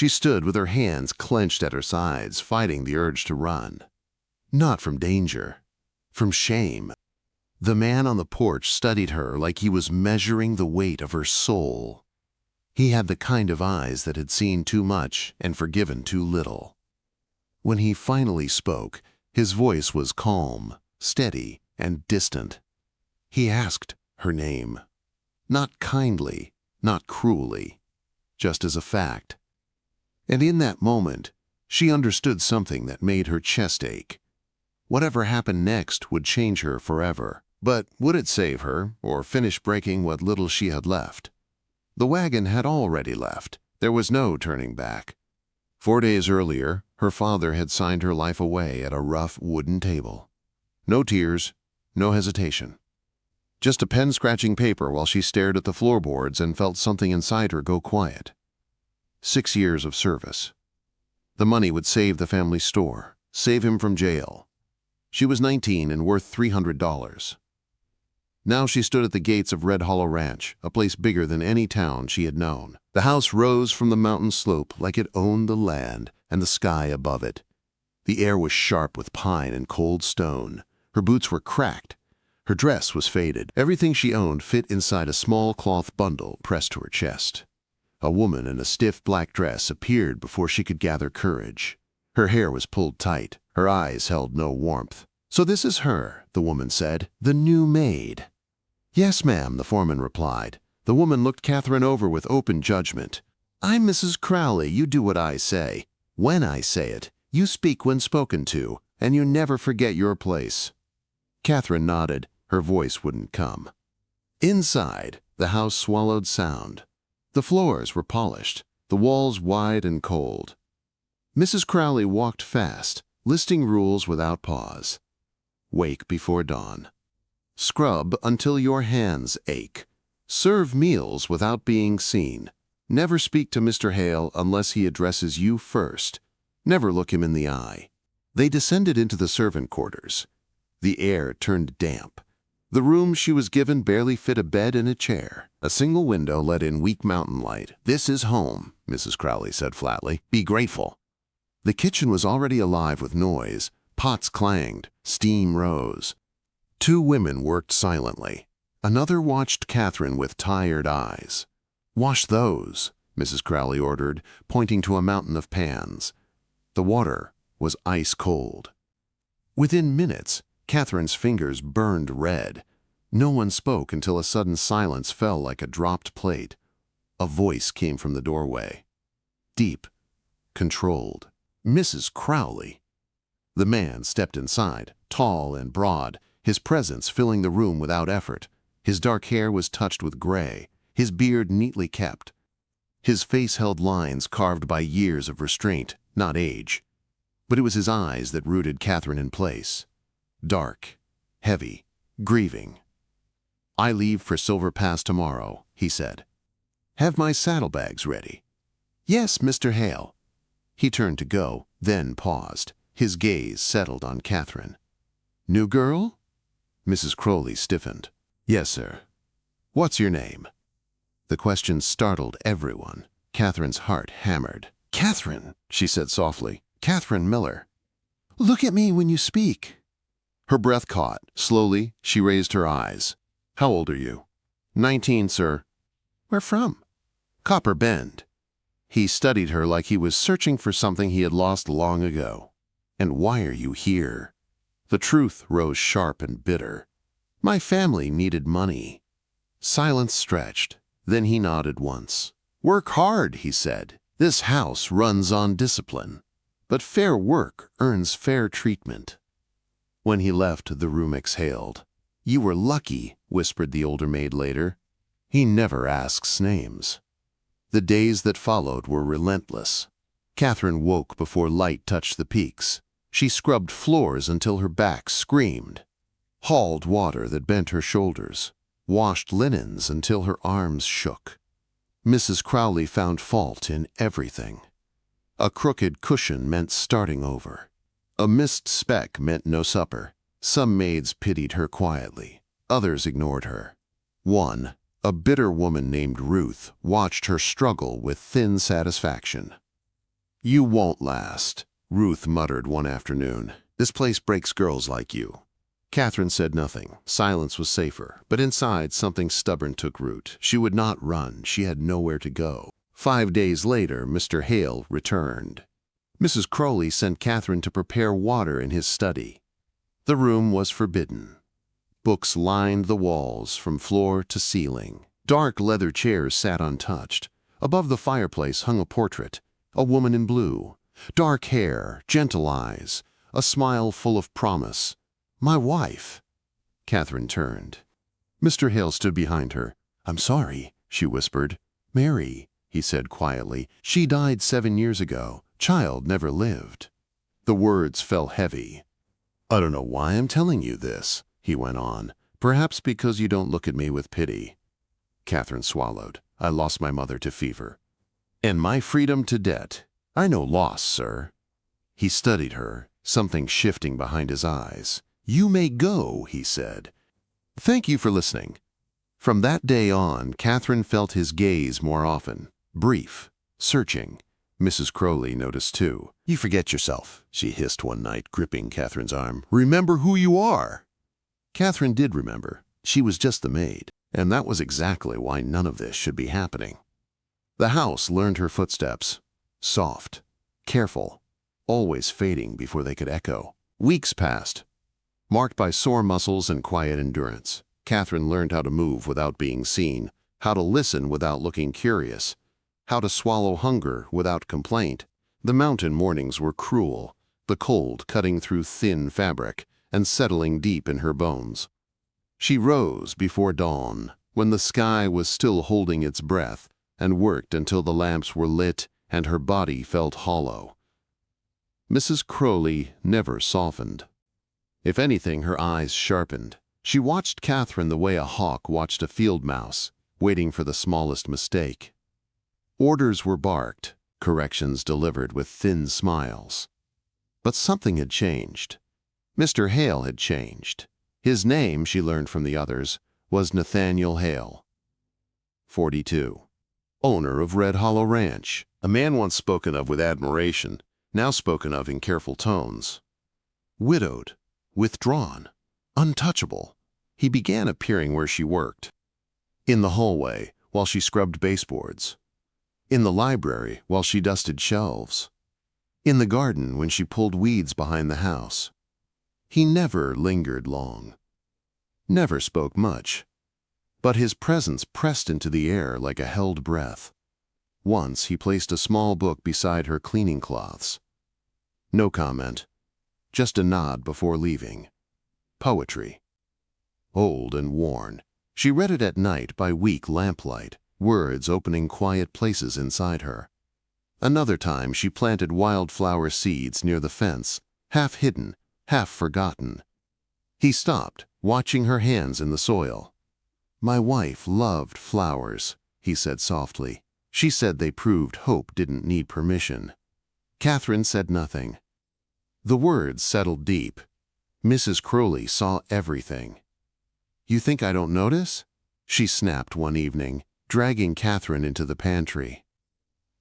She stood with her hands clenched at her sides, fighting the urge to run. Not from danger, from shame. The man on the porch studied her like he was measuring the weight of her soul. He had the kind of eyes that had seen too much and forgiven too little. When he finally spoke, his voice was calm, steady, and distant. He asked her name. Not kindly, not cruelly, just as a fact. And in that moment, she understood something that made her chest ache. Whatever happened next would change her forever. But would it save her, or finish breaking what little she had left? The wagon had already left. There was no turning back. 4 days earlier, her father had signed her life away at a rough wooden table. No tears, no hesitation. Just a pen scratching paper while she stared at the floorboards and felt something inside her go quiet. 6 years of service. The money would save the family store, save him from jail. She was 19 and worth $300. Now she stood at the gates of Red Hollow Ranch, a place bigger than any town she had known. The house rose from the mountain slope like it owned the land and the sky above it. The air was sharp with pine and cold stone. Her boots were cracked. Her dress was faded. Everything she owned fit inside a small cloth bundle pressed to her chest. A woman in a stiff black dress appeared before she could gather courage. Her hair was pulled tight. Her eyes held no warmth. "So this is her," the woman said, "the new maid." "Yes, ma'am," the foreman replied. The woman looked Catherine over with open judgment. "I'm Mrs. Crowley. You do what I say. When I say it, you speak when spoken to, and you never forget your place." Catherine nodded. Her voice wouldn't come. Inside, the house swallowed sound. The floors were polished, the walls wide and cold. Mrs. Crowley walked fast, listing rules without pause. Wake before dawn. Scrub until your hands ache. Serve meals without being seen. Never speak to Mr. Hale unless he addresses you first. Never look him in the eye. They descended into the servant quarters. The air turned damp. The room she was given barely fit a bed and a chair. A single window let in weak mountain light. "This is home," Mrs. Crowley said flatly. "Be grateful." The kitchen was already alive with noise. Pots clanged. Steam rose. 2 women worked silently. Another watched Catherine with tired eyes. "Wash those," Mrs. Crowley ordered, pointing to a mountain of pans. The water was ice cold. Within minutes, Catherine's fingers burned red. No one spoke until a sudden silence fell like a dropped plate. A voice came from the doorway. Deep, controlled. "Mrs. Crowley." The man stepped inside, tall and broad, his presence filling the room without effort. His dark hair was touched with gray, his beard neatly kept. His face held lines carved by years of restraint, not age. But it was his eyes that rooted Catherine in place. Dark, heavy, grieving. "I leave for Silver Pass tomorrow," he said. "Have my saddlebags ready." "Yes, Mr. Hale." He turned to go, then paused. His gaze settled on Catherine. "New girl?" Mrs. Crowley stiffened. "Yes, sir." "What's your name?" The question startled everyone. Catherine's heart hammered. "Catherine," she said softly. "Catherine Miller." "Look at me when you speak." Her breath caught. Slowly, she raised her eyes. "How old are you?" 19, sir." "Where from?" "Copper Bend." He studied her like he was searching for something he had lost long ago. "And why are you here?" The truth rose sharp and bitter. "My family needed money." Silence stretched. Then he nodded once. "Work hard," he said. "This house runs on discipline. But fair work earns fair treatment." When he left, the room exhaled. "You were lucky," whispered the older maid later. "He never asks names." The days that followed were relentless. Catherine woke before light touched the peaks. She scrubbed floors until her back screamed, hauled water that bent her shoulders, washed linens until her arms shook. Mrs. Crowley found fault in everything. A crooked cushion meant starting over. A missed speck meant no supper. Some maids pitied her quietly. Others ignored her. One, a bitter woman named Ruth, watched her struggle with thin satisfaction. "You won't last," Ruth muttered one afternoon. "This place breaks girls like you." Catherine said nothing. Silence was safer, but inside something stubborn took root. She would not run. She had nowhere to go. 5 days later, Mr. Hale returned. Mrs. Crowley sent Catherine to prepare water in his study. The room was forbidden. Books lined the walls from floor to ceiling. Dark leather chairs sat untouched. Above the fireplace hung a portrait, a woman in blue. Dark hair, gentle eyes, a smile full of promise. "My wife." Catherine turned. Mr. Hale stood behind her. "I'm sorry," she whispered. "Mary," he said quietly. "She died 7 years ago. Child never lived." The words fell heavy. "I don't know why I'm telling you this," he went on. "Perhaps because you don't look at me with pity." Catherine swallowed. "I lost my mother to fever. And my freedom to debt. I know loss, sir." He studied her, something shifting behind his eyes. "You may go," he said. "Thank you for listening." From that day on, Catherine felt his gaze more often. Brief, searching. Mrs. Crowley noticed too. "You forget yourself," she hissed one night, gripping Catherine's arm. "Remember who you are." Catherine did remember. She was just the maid, and that was exactly why none of this should be happening. The house learned her footsteps. Soft, careful, always fading before they could echo. Weeks passed, marked by sore muscles and quiet endurance. Catherine learned how to move without being seen, how to listen without looking curious, how to swallow hunger without complaint. The mountain mornings were cruel, the cold cutting through thin fabric and settling deep in her bones. She rose before dawn, when the sky was still holding its breath, and worked until the lamps were lit and her body felt hollow. Mrs. Crowley never softened. If anything, her eyes sharpened. She watched Catherine the way a hawk watched a field mouse, waiting for the smallest mistake. Orders were barked, corrections delivered with thin smiles. But something had changed. Mr. Hale had changed. His name, she learned from the others, was Nathaniel Hale. 42. Owner of Red Hollow Ranch, a man once spoken of with admiration, now spoken of in careful tones. Widowed, withdrawn, untouchable, he began appearing where she worked. In the hallway, while she scrubbed baseboards. In the library, while she dusted shelves. In the garden, when she pulled weeds behind the house. He never lingered long. Never spoke much. But his presence pressed into the air like a held breath. Once he placed a small book beside her cleaning cloths. No comment, just a nod before leaving. Poetry. Old and worn. She read it at night by weak lamplight, words opening quiet places inside her. Another time she planted wildflower seeds near the fence, half hidden, half forgotten. He stopped, watching her hands in the soil. "My wife loved flowers," he said softly. "She said they proved hope didn't need permission." Catherine said nothing. The words settled deep. Mrs. Crowley saw everything. "You think I don't notice?" she snapped one evening, dragging Catherine into the pantry.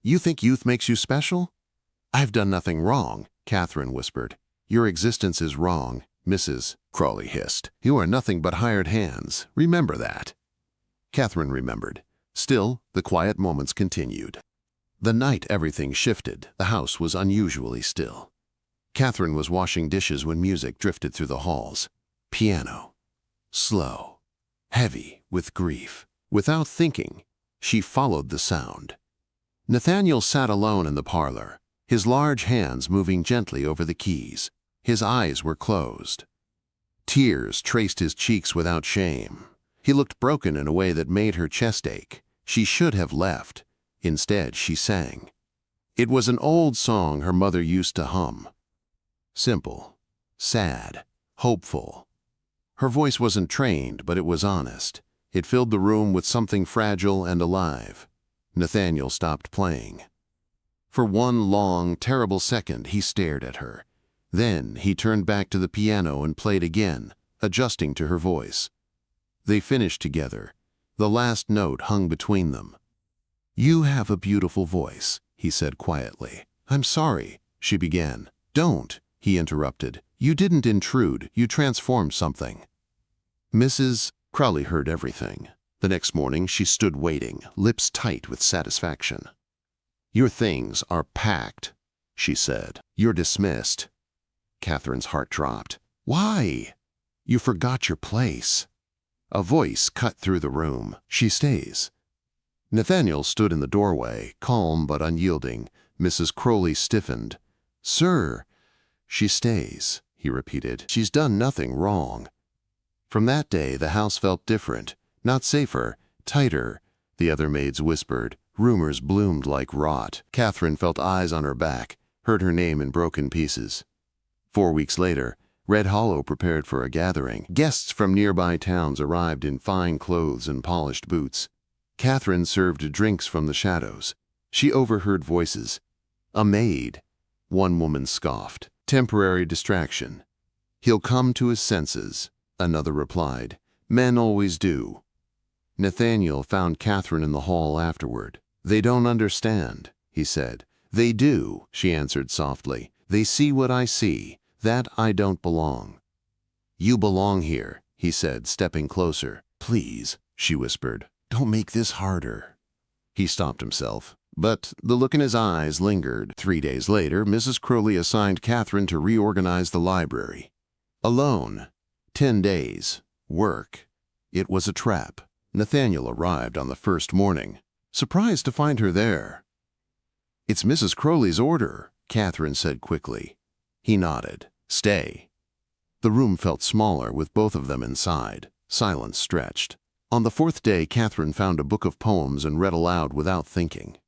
"You think youth makes you special?" "I've done nothing wrong," Catherine whispered. "Your existence is wrong," Mrs. Crowley hissed. "You are nothing but hired hands. Remember that." Catherine remembered. Still, the quiet moments continued. The night everything shifted, the house was unusually still. Catherine was washing dishes when music drifted through the halls. Piano. Slow. Heavy with grief. Without thinking, she followed the sound. Nathaniel sat alone in the parlor, his large hands moving gently over the keys. His eyes were closed. Tears traced his cheeks without shame. He looked broken in a way that made her chest ache. She should have left. Instead, she sang. It was an old song her mother used to hum. Simple, sad, hopeful. Her voice wasn't trained, but it was honest. It filled the room with something fragile and alive. Nathaniel stopped playing. For one long, terrible second, he stared at her. Then he turned back to the piano and played again, adjusting to her voice. They finished together. The last note hung between them. "You have a beautiful voice," he said quietly. "I'm sorry," she began. "Don't," he interrupted. "You didn't intrude. You transformed something." Mrs. Crowley heard everything. The next morning she stood waiting, lips tight with satisfaction. "Your things are packed," she said. "You're dismissed." Catherine's heart dropped. "Why?" "You forgot your place." A voice cut through the room. "She stays." Nathaniel stood in the doorway, calm but unyielding. Mrs. Crowley stiffened. "Sir." "She stays," he repeated. "She's done nothing wrong." From that day the house felt different, not safer, tighter, the other maids whispered. Rumors bloomed like rot. Catherine felt eyes on her back, heard her name in broken pieces. 4 weeks later, Red Hollow prepared for a gathering. Guests from nearby towns arrived in fine clothes and polished boots. Catherine served drinks from the shadows. She overheard voices. "A maid," one woman scoffed. "Temporary distraction." "He'll come to his senses," another replied. "Men always do." Nathaniel found Catherine in the hall afterward. "They don't understand," he said. "They do," she answered softly. "They see what I see, that I don't belong." "You belong here," he said, stepping closer. "Please," she whispered, "don't make this harder." He stopped himself, but the look in his eyes lingered. 3 days later, Mrs. Crowley assigned Catherine to reorganize the library. Alone. 10 days. Work. It was a trap. Nathaniel arrived on the first morning, surprised to find her there. "It's Mrs. Crowley's order," Catherine said quickly. He nodded. "Stay." The room felt smaller with both of them inside. Silence stretched. On the 4th day, Catherine found a book of poems and read aloud without thinking.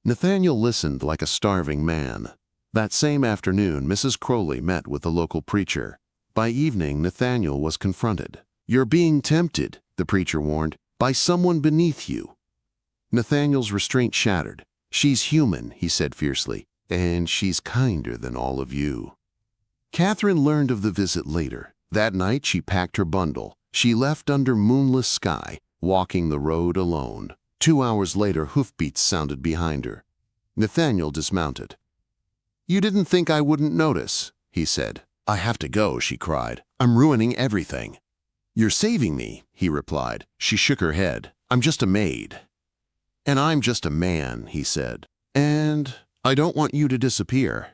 Nathaniel listened like a starving man. That same afternoon, Mrs. Crowley met with the local preacher. By evening, Nathaniel was confronted. "You're being tempted," the preacher warned, "by someone beneath you." Nathaniel's restraint shattered. "She's human," he said fiercely, "and she's kinder than all of you." Catherine learned of the visit later. That night she packed her bundle. She left under moonless sky, walking the road alone. 2 hours later, hoofbeats sounded behind her. Nathaniel dismounted. "You didn't think I wouldn't notice," he said. "I have to go," she cried. "I'm ruining everything." "You're saving me," he replied. She shook her head. "I'm just a maid." "And I'm just a man," he said. "And I don't want you to disappear."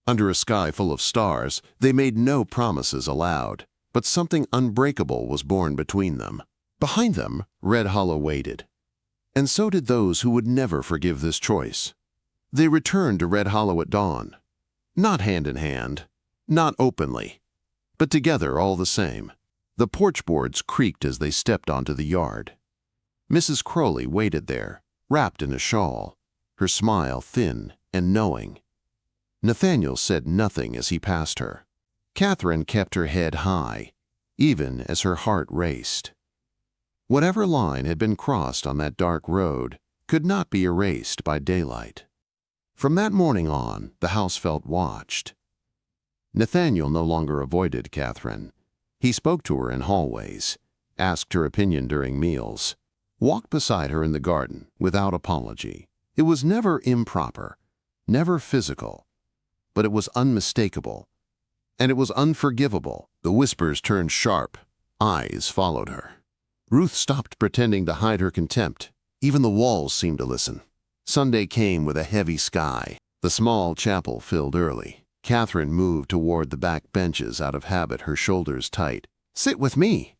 Under a sky full of stars, they made no promises aloud, but something unbreakable was born between them. Behind them, Red Hollow waited. And so did those who would never forgive this choice. They returned to Red Hollow at dawn. Not hand in hand, not openly, but together all the same. The porch boards creaked as they stepped onto the yard. Mrs. Crowley waited there, wrapped in a shawl, her smile thin and knowing. Nathaniel said nothing as he passed her. Catherine kept her head high, even as her heart raced. Whatever line had been crossed on that dark road could not be erased by daylight. From that morning on, the house felt watched. Nathaniel no longer avoided Catherine. He spoke to her in hallways, asked her opinion during meals, walked beside her in the garden without apology. It was never improper, never physical, but it was unmistakable, and it was unforgivable. The whispers turned sharp, eyes followed her. Ruth stopped pretending to hide her contempt. Even the walls seemed to listen. Sunday came with a heavy sky. The small chapel filled early. Catherine moved toward the back benches out of habit, her shoulders tight. "Sit with me."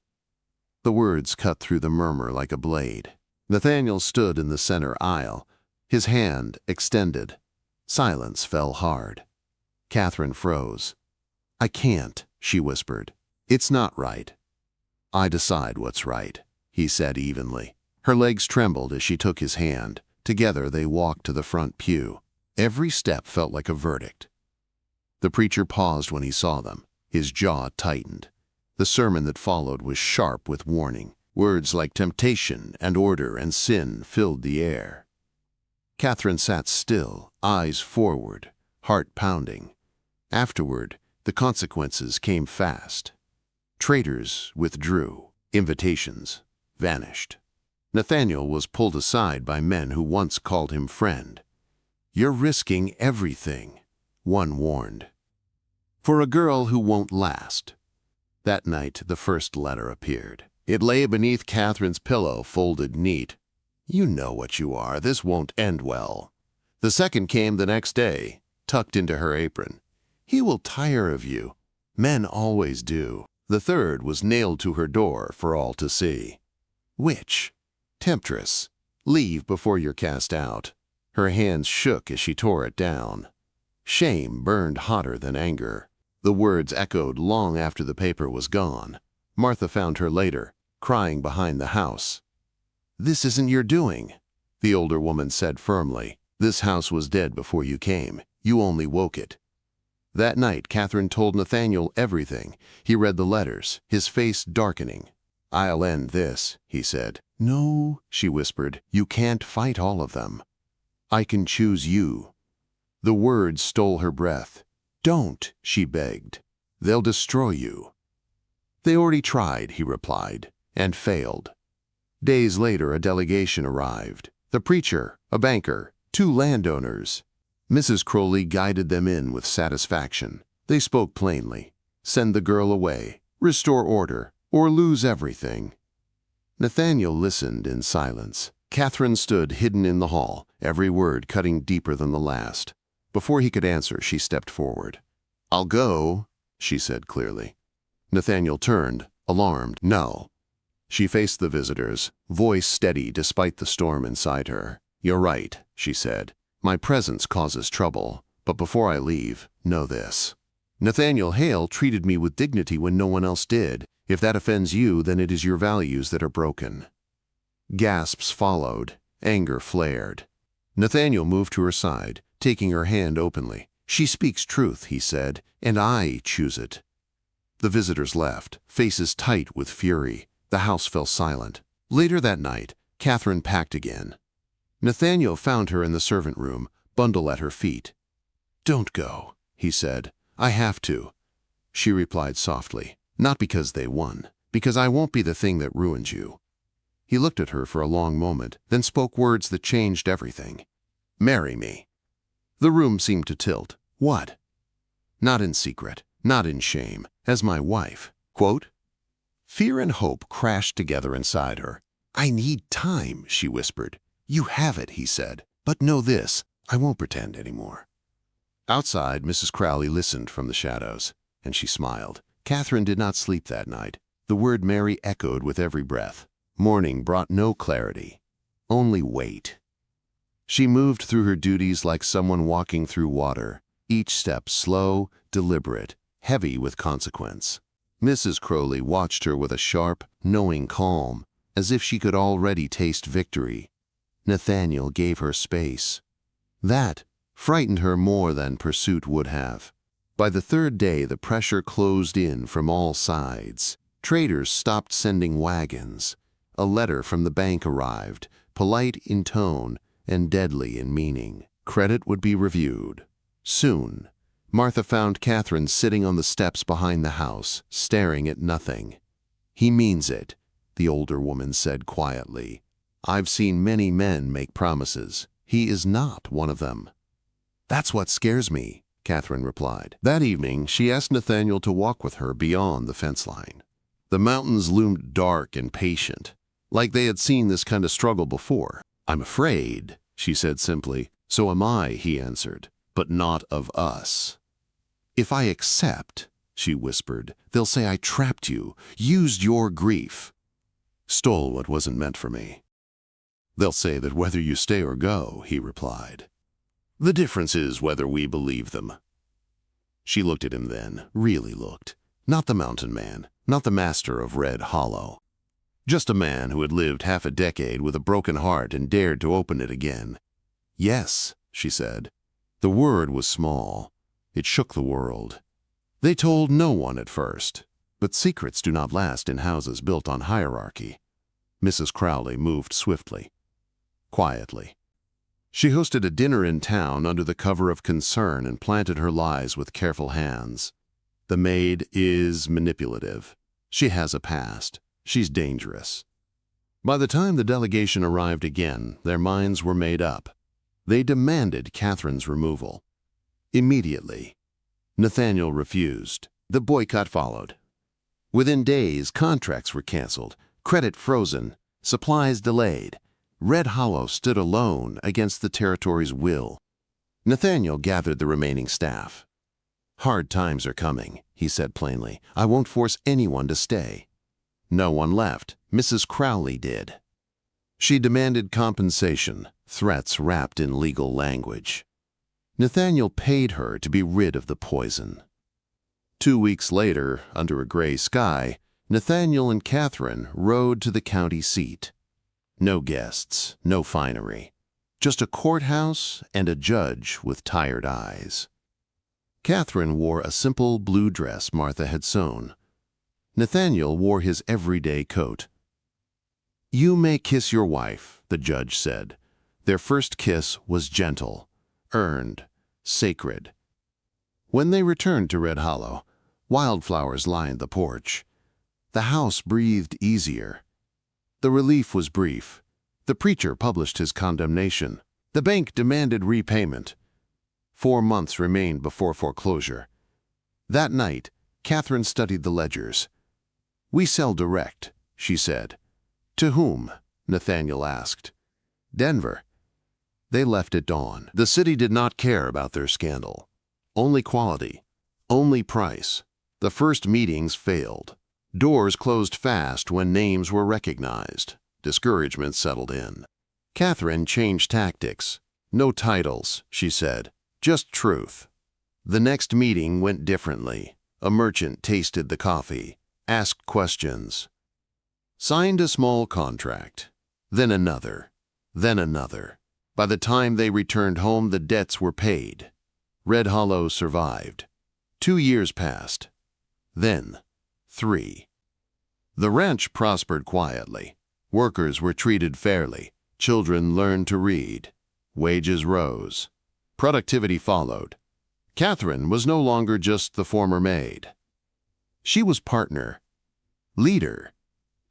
The words cut through the murmur like a blade. Nathaniel stood in the center aisle, his hand extended. Silence fell hard. Catherine froze. "I can't," she whispered. "It's not right." "I decide what's right," he said evenly. Her legs trembled as she took his hand. Together they walked to the front pew. Every step felt like a verdict. The preacher paused when he saw them. His jaw tightened. The sermon that followed was sharp with warning. Words like temptation and order and sin filled the air. Catherine sat still, eyes forward, heart pounding. Afterward, the consequences came fast. Traitors withdrew. Invitations vanished. Nathaniel was pulled aside by men who once called him friend. You're risking everything, one warned. For a girl who won't last. That night, the first letter appeared. It lay beneath Catherine's pillow, folded neat. You know what you are. This won't end well. The second came the next day, tucked into her apron. He will tire of you. Men always do. The third was nailed to her door for all to see. Witch, temptress, leave before you're cast out. Her hands shook as she tore it down. Shame burned hotter than anger. The words echoed long after the paper was gone. Martha found her later, crying behind the house. This isn't your doing, the older woman said firmly. This house was dead before you came. You only woke it. That night, Catherine told Nathaniel everything. He read the letters, his face darkening. I'll end this, he said. No, she whispered. You can't fight all of them. I can choose you. The words stole her breath. Don't, she begged. They'll destroy you. They already tried, he replied, and failed. Days later, a delegation arrived. The preacher, a banker, 2 landowners. Mrs. Crowley guided them in with satisfaction. They spoke plainly. Send the girl away, restore order, or lose everything. Nathaniel listened in silence. Catherine stood hidden in the hall, every word cutting deeper than the last. Before he could answer, she stepped forward. I'll go, she said clearly. Nathaniel turned, alarmed. No. She faced the visitors, voice steady despite the storm inside her. You're right, she said. My presence causes trouble, but before I leave, know this. Nathaniel Hale treated me with dignity when no one else did. If that offends you, then it is your values that are broken. Gasps followed. Anger flared. Nathaniel moved to her side, taking her hand openly. She speaks truth, he said, and I choose it. The visitors left, faces tight with fury. The house fell silent. Later that night, Catherine packed again. Nathaniel found her in the servant room, bundle at her feet. Don't go, he said. I have to. She replied softly. Not because they won, because I won't be the thing that ruins you. He looked at her for a long moment, then spoke words that changed everything. Marry me. The room seemed to tilt. What? Not in secret, not in shame, as my wife. Quote? Fear and hope crashed together inside her. I need time, she whispered. You have it, he said. But know this, I won't pretend anymore. Outside, Mrs. Crowley listened from the shadows, and she smiled. Catherine did not sleep that night. The word Mary echoed with every breath. Morning brought no clarity, only weight. She moved through her duties like someone walking through water, each step slow, deliberate, heavy with consequence. Mrs. Crowley watched her with a sharp, knowing calm, as if she could already taste victory. Nathaniel gave her space. That frightened her more than pursuit would have. By the third day, the pressure closed in from all sides. Traders stopped sending wagons. A letter from the bank arrived, polite in tone and deadly in meaning. Credit would be reviewed. Soon, Martha found Catherine sitting on the steps behind the house, staring at nothing. He means it, the older woman said quietly. I've seen many men make promises. He is not one of them. That's what scares me, Catherine replied. That evening, she asked Nathaniel to walk with her beyond the fence line. The mountains loomed dark and patient, like they had seen this kind of struggle before. I'm afraid, she said simply. So am I, he answered, but not of us. If I accept, she whispered, they'll say I trapped you, used your grief, stole what wasn't meant for me. They'll say that whether you stay or go, he replied. The difference is whether we believe them. She looked at him then, really looked. Not the mountain man, not the master of Red Hollow. Just a man who had lived half a decade with a broken heart and dared to open it again. Yes, she said. The word was small. It shook the world. They told no one at first, but secrets do not last in houses built on hierarchy. Mrs. Crowley moved swiftly, quietly. She hosted a dinner in town under the cover of concern and planted her lies with careful hands. The maid is manipulative. She has a past. She's dangerous. By the time the delegation arrived again, their minds were made up. They demanded Catherine's removal. Immediately. Nathaniel refused. The boycott followed. Within days, contracts were canceled, credit frozen, supplies delayed. Red Hollow stood alone against the territory's will. Nathaniel gathered the remaining staff. "Hard times are coming," he said plainly. "I won't force anyone to stay." No one left. Mrs. Crowley did. She demanded compensation, threats wrapped in legal language. Nathaniel paid her to be rid of the poison. 2 weeks later, under a gray sky, Nathaniel and Catherine rode to the county seat. No guests, no finery. Just a courthouse and a judge with tired eyes. Catherine wore a simple blue dress Martha had sewn. Nathaniel wore his everyday coat. "You may kiss your wife," the judge said. Their first kiss was gentle, earned, sacred. When they returned to Red Hollow, wildflowers lined the porch. The house breathed easier. The relief was brief. The preacher published his condemnation. The bank demanded repayment. 4 months remained before foreclosure. That night, Catherine studied the ledgers. "We sell direct," she said. "To whom?" Nathaniel asked. "Denver." They left at dawn. The city did not care about their scandal. Only quality. Only price. The first meetings failed. Doors closed fast when names were recognized. Discouragement settled in. Catherine changed tactics. "No titles," she said. "Just truth." The next meeting went differently. A merchant tasted the coffee, asked questions, signed a small contract, then another, then another. By the time they returned home, the debts were paid. Red Hollow survived. 2 years passed. Then 3. The ranch prospered quietly. Workers were treated fairly. Children learned to read. Wages rose. Productivity followed. Catherine was no longer just the former maid. She was partner, leader,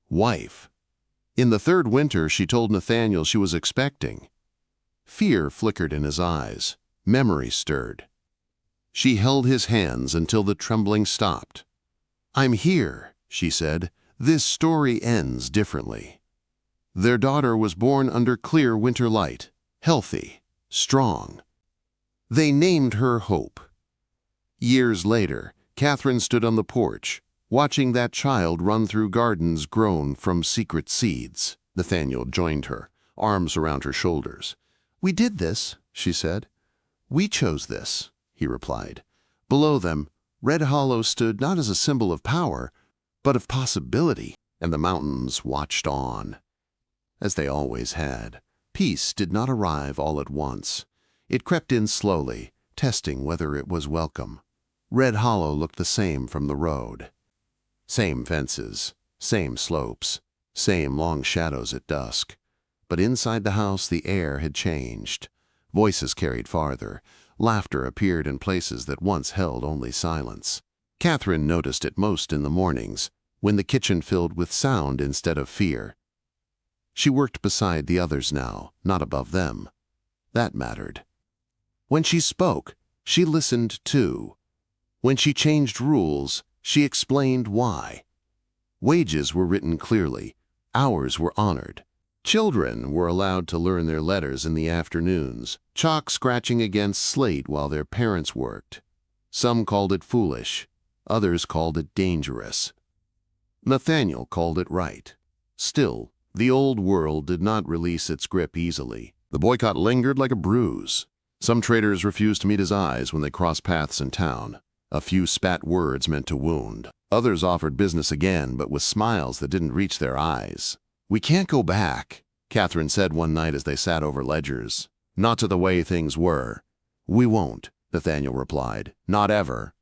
wife. In the 3rd winter, she told Nathaniel she was expecting. Fear flickered in his eyes. Memory stirred. She held his hands until the trembling stopped. "I'm here," she said. "This story ends differently." Their daughter was born under clear winter light, healthy, strong. They named her Hope. Years later, Catherine stood on the porch, watching that child run through gardens grown from secret seeds. Nathaniel joined her, arms around her shoulders. "We did this," she said. "We chose this," he replied. Below them, Red Hollow stood not as a symbol of power, but of possibility, and the mountains watched on. As they always had, peace did not arrive all at once. It crept in slowly, testing whether it was welcome. Red Hollow looked the same from the road. Same fences, same slopes, same long shadows at dusk. But inside the house the air had changed. Voices carried farther. Laughter appeared in places that once held only silence. Catherine noticed it most in the mornings, when the kitchen filled with sound instead of fear. She worked beside the others now, not above them. That mattered. When she spoke, she listened too. When she changed rules, she explained why. Wages were written clearly. Hours were honored. Children were allowed to learn their letters in the afternoons, chalk scratching against slate while their parents worked. Some called it foolish. Others called it dangerous. Nathaniel called it right. Still, the old world did not release its grip easily. The boycott lingered like a bruise. Some traders refused to meet his eyes when they crossed paths in town. A few spat words meant to wound. Others offered business again, but with smiles that didn't reach their eyes. "We can't go back," Catherine said one night as they sat over ledgers. "Not to the way things were." "We won't," Nathaniel replied. "Not ever."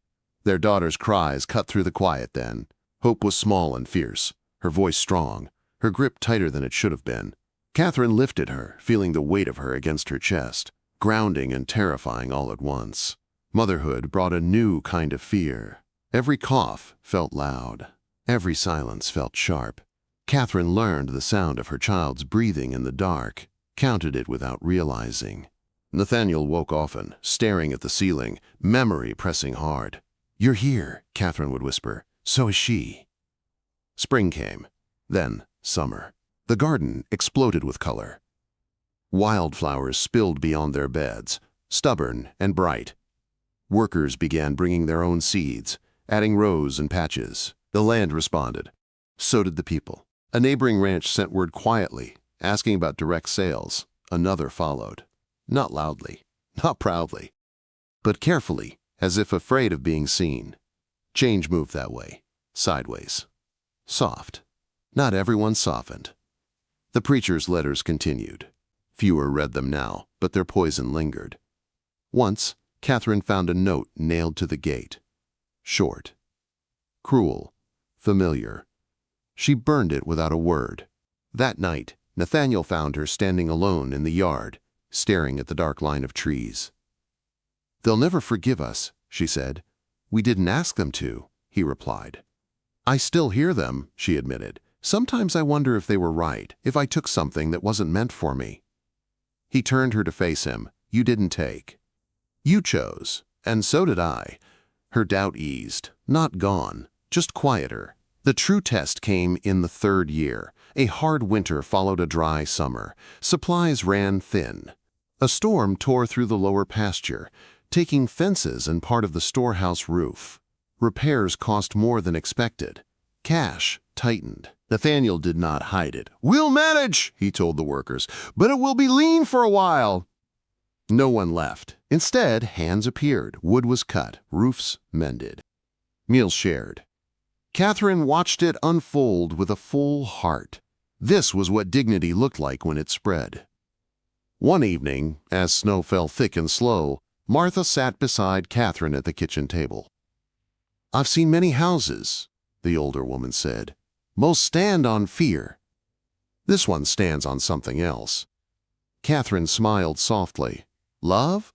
Their daughter's cries cut through the quiet then. Hope was small and fierce, her voice strong, her grip tighter than it should have been. Catherine lifted her, feeling the weight of her against her chest, grounding and terrifying all at once. Motherhood brought a new kind of fear. Every cough felt loud. Every silence felt sharp. Catherine learned the sound of her child's breathing in the dark, counted it without realizing. Nathaniel woke often, staring at the ceiling, memory pressing hard. "You're here," Catherine would whisper. "So is she." Spring came. Then summer. The garden exploded with color. Wildflowers spilled beyond their beds, stubborn and bright. Workers began bringing their own seeds, adding rows and patches. The land responded. So did the people. A neighboring ranch sent word quietly, asking about direct sales. Another followed. Not loudly, not proudly, but carefully, as if afraid of being seen. Change moved that way, sideways. Soft. Not everyone softened. The preacher's letters continued. Fewer read them now, but their poison lingered. Once, Catherine found a note nailed to the gate. Short. Cruel. Familiar. She burned it without a word. That night, Nathaniel found her standing alone in the yard, staring at the dark line of trees. "They'll never forgive us," she said. "We didn't ask them to," he replied. "I still hear them," she admitted. "Sometimes I wonder if they were right, if I took something that wasn't meant for me." He turned her to face him. "You didn't take. You chose, and so did I." Her doubt eased, not gone, just quieter. The true test came in the third year. A hard winter followed a dry summer. Supplies ran thin. A storm tore through the lower pasture, taking fences and part of the storehouse roof. Repairs cost more than expected. Cash tightened. Nathaniel did not hide it. "We'll manage," he told the workers, "but it will be lean for a while." No one left. Instead, hands appeared. Wood was cut, roofs mended. Meals shared. Catherine watched it unfold with a full heart. This was what dignity looked like when it spread. One evening, as snow fell thick and slow, Martha sat beside Catherine at the kitchen table. "I've seen many houses," the older woman said. "Most stand on fear. This one stands on something else." Catherine smiled softly. "Love?"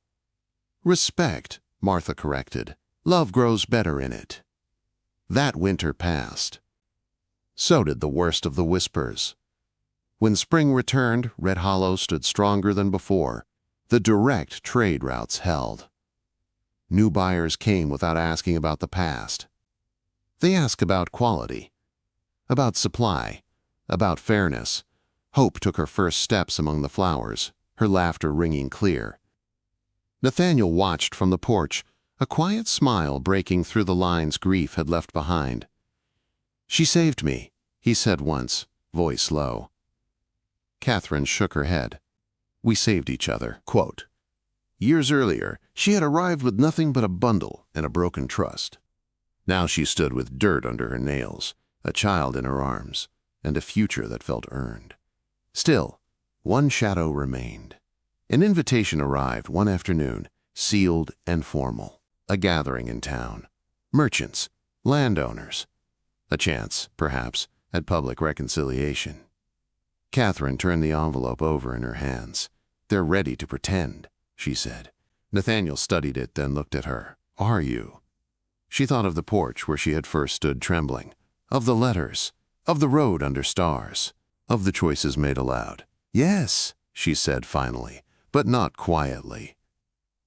"Respect," Martha corrected. "Love grows better in it." That winter passed. So did the worst of the whispers. When spring returned, Red Hollow stood stronger than before. The direct trade routes held. New buyers came without asking about the past. They asked about quality, about supply, about fairness. Hope took her first steps among the flowers, her laughter ringing clear. Nathaniel watched from the porch, a quiet smile breaking through the lines grief had left behind. "She saved me," he said once, voice low. Catherine shook her head. "We saved each other." Quote, years earlier, she had arrived with nothing but a bundle and a broken trust. Now she stood with dirt under her nails, a child in her arms, and a future that felt earned. Still, one shadow remained. An invitation arrived one afternoon, sealed and formal. A gathering in town. Merchants, landowners. A chance, perhaps, at public reconciliation. Catherine turned the envelope over in her hands. "They're ready to pretend," she said. Nathaniel studied it, then looked at her. "Are you?" She thought of the porch where she had first stood trembling, of the letters, of the road under stars, of the choices made aloud. "Yes," she said finally, but not quietly.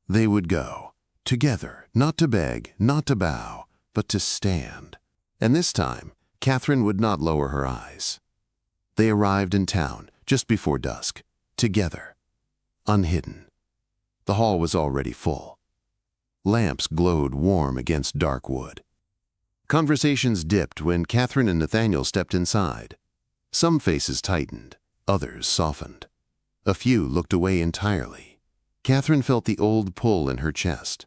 They would go, together, not to beg, not to bow, but to stand. And this time, Catherine would not lower her eyes. They arrived in town just before dusk, together, unhidden. The hall was already full. Lamps glowed warm against dark wood. Conversations dipped when Catherine and Nathaniel stepped inside. Some faces tightened, others softened. A few looked away entirely. Catherine felt the old pull in her chest.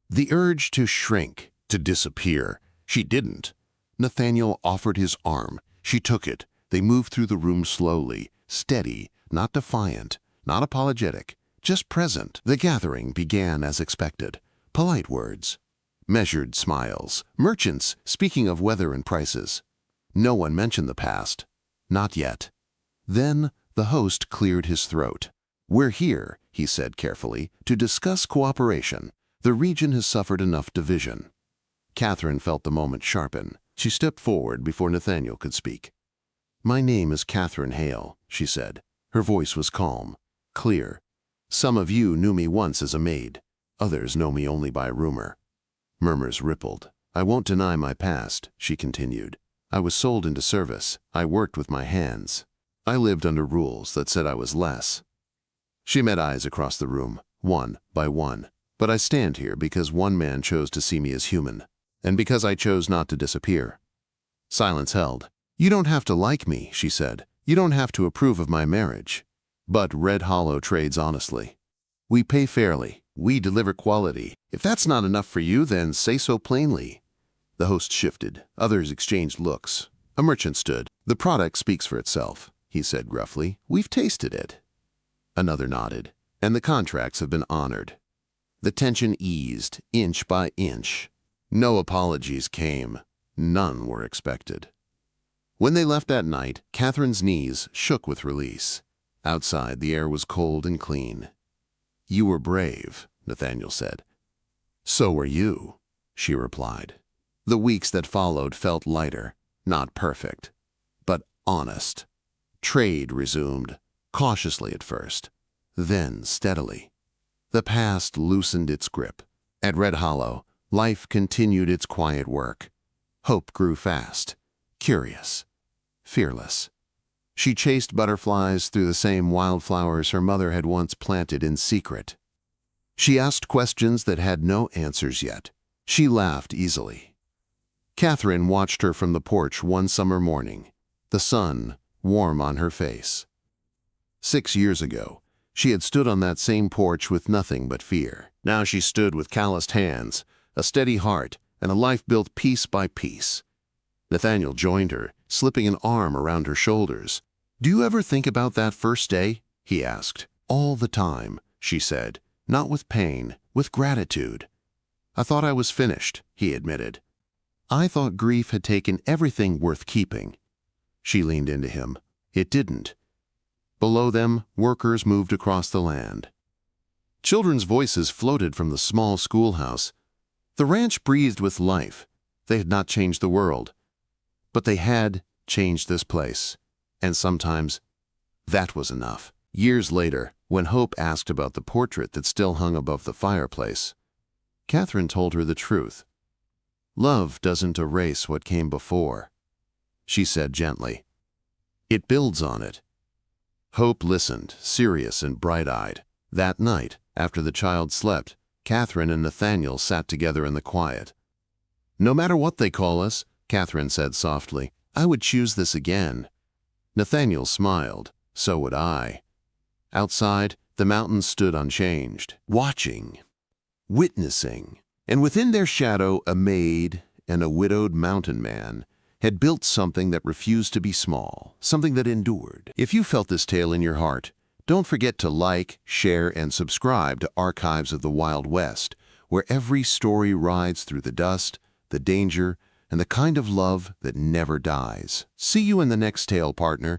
The urge to shrink, to disappear. She didn't. Nathaniel offered his arm. She took it. They moved through the room slowly, steady, not defiant, not apologetic, just present. The gathering began as expected. Polite words, measured smiles, merchants speaking of weather and prices. No one mentioned the past. Not yet. Then the host cleared his throat. "We're here," he said carefully, "to discuss cooperation. The region has suffered enough division." Catherine felt the moment sharpen. She stepped forward before Nathaniel could speak. "My name is Catherine Hale," she said. Her voice was calm, clear. Some of you knew me once as a maid. Others know me only by rumor. Murmurs rippled. I won't deny my past, she continued. I was sold into service. I worked with my hands. I lived under rules that said I was less. She met eyes across the room, one by one. But I stand here because one man chose to see me as human, and because I chose not to disappear. Silence held. You don't have to like me, she said. You don't have to approve of my marriage. But Red Hollow trades honestly. We pay fairly. We deliver quality. If that's not enough for you, then say so plainly. The host shifted. Others exchanged looks. A merchant stood. The product speaks for itself, he said gruffly. We've tasted it. Another nodded. And the contracts have been honored. The tension eased, inch by inch. No apologies came. None were expected. When they left that night, Catherine's knees shook with release. Outside, the air was cold and clean. You were brave, Nathaniel said. So were you, she replied. The weeks that followed felt lighter, not perfect, but honest. Trade resumed, cautiously at first, then steadily. The past loosened its grip. At Red Hollow, life continued its quiet work. Hope grew fast, curious, fearless. She chased butterflies through the same wildflowers her mother had once planted in secret. She asked questions that had no answers yet. She laughed easily. Catherine watched her from the porch one summer morning, the sun warm on her face. 6 years ago, she had stood on that same porch with nothing but fear. Now she stood with calloused hands, a steady heart, and a life built piece by piece. Nathaniel joined her, slipping an arm around her shoulders. Do you ever think about that first day? He asked. All the time, she said, not with pain, with gratitude. I thought I was finished, he admitted. I thought grief had taken everything worth keeping. She leaned into him. It didn't. Below them, workers moved across the land. Children's voices floated from the small schoolhouse. The ranch breathed with life. They had not changed the world, but they had changed this place. And sometimes that was enough. Years later, when Hope asked about the portrait that still hung above the fireplace, Catherine told her the truth. Love doesn't erase what came before, she said gently. It builds on it. Hope listened, serious and bright-eyed. That night, after the child slept, Catherine and Nathaniel sat together in the quiet. No matter what they call us, Catherine said softly, I would choose this again. Nathaniel smiled. So would I. Outside, the mountains stood unchanged, watching, witnessing, and within their shadow a maid and a widowed mountain man had built something that refused to be small, something that endured. If you felt this tale in your heart, don't forget to like, share, and subscribe to Archives of the Wild West, where every story rides through the dust, the danger, and the kind of love that never dies. See you in the next tale, partner.